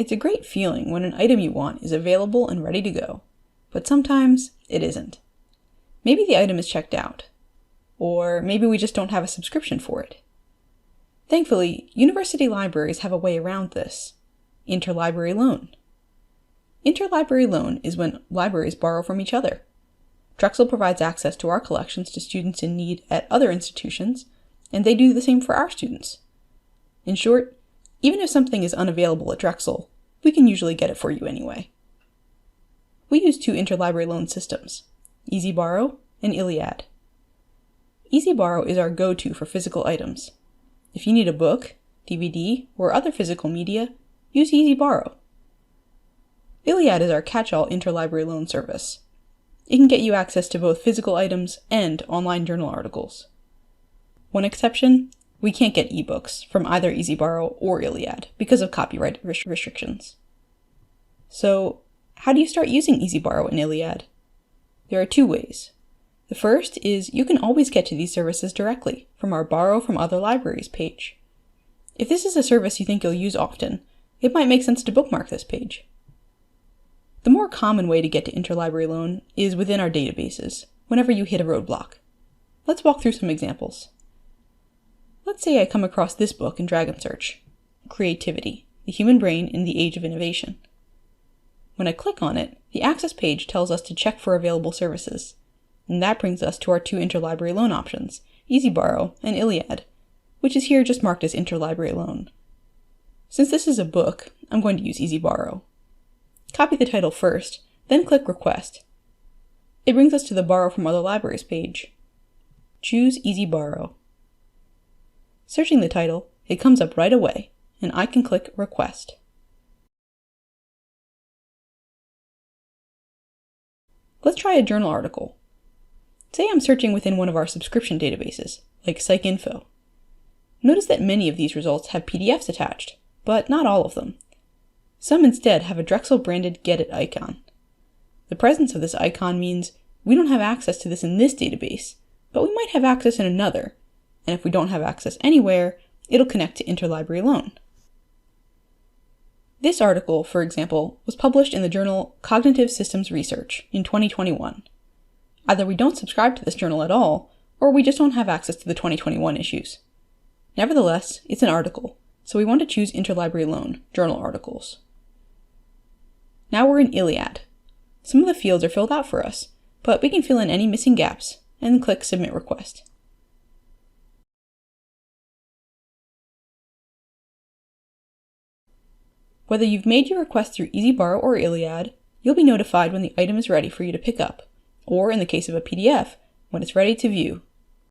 It's a great feeling when an item you want is available and ready to go, but sometimes it isn't. Maybe the item is checked out, or maybe we just don't have a subscription for it. Thankfully, university libraries have a way around this: interlibrary loan. Interlibrary loan is when libraries borrow from each other. Drexel provides access to our collections to students in need at other institutions, and they do the same for our students. In short, even if something is unavailable at Drexel, we can usually get it for you anyway. We use two interlibrary loan systems, EasyBorrow and Iliad. EasyBorrow is our go-to for physical items. If you need a book, DVD, or other physical media, use EasyBorrow. Iliad is our catch-all interlibrary loan service. It can get you access to both physical items and online journal articles. One exception: we can't get ebooks from either EasyBorrow or Iliad because of copyright restrictions. So, how do you start using EasyBorrow and Iliad? There are two ways. The first is you can always get to these services directly from our Borrow from Other Libraries page. If this is a service you think you'll use often, it might make sense to bookmark this page. The more common way to get to interlibrary loan is within our databases, whenever you hit a roadblock. Let's walk through some examples. Let's say I come across this book in Dragon Search, Creativity, the Human Brain in the Age of Innovation. When I click on it, the Access page tells us to check for available services, and that brings us to our two interlibrary loan options, EasyBorrow and Iliad, which is here just marked as interlibrary loan. Since this is a book, I'm going to use EasyBorrow. Copy the title first, then click Request. It brings us to the Borrow from Other Libraries page. Choose EasyBorrow. Searching the title, it comes up right away, and I can click Request. Let's try a journal article. Say I'm searching within one of our subscription databases, like PsycInfo. Notice that many of these results have PDFs attached, but not all of them. Some instead have a Drexel-branded Get It icon. The presence of this icon means we don't have access to this in this database, but we might have access in another, and if we don't have access anywhere, it'll connect to interlibrary loan. This article, for example, was published in the journal Cognitive Systems Research in 2021. Either we don't subscribe to this journal at all, or we just don't have access to the 2021 issues. Nevertheless, it's an article, so we want to choose interlibrary loan, journal articles. Now we're in Iliad. Some of the fields are filled out for us, but we can fill in any missing gaps, and then click Submit Request. Whether you've made your request through EasyBorrow or Iliad, you'll be notified when the item is ready for you to pick up, or in the case of a PDF, when it's ready to view.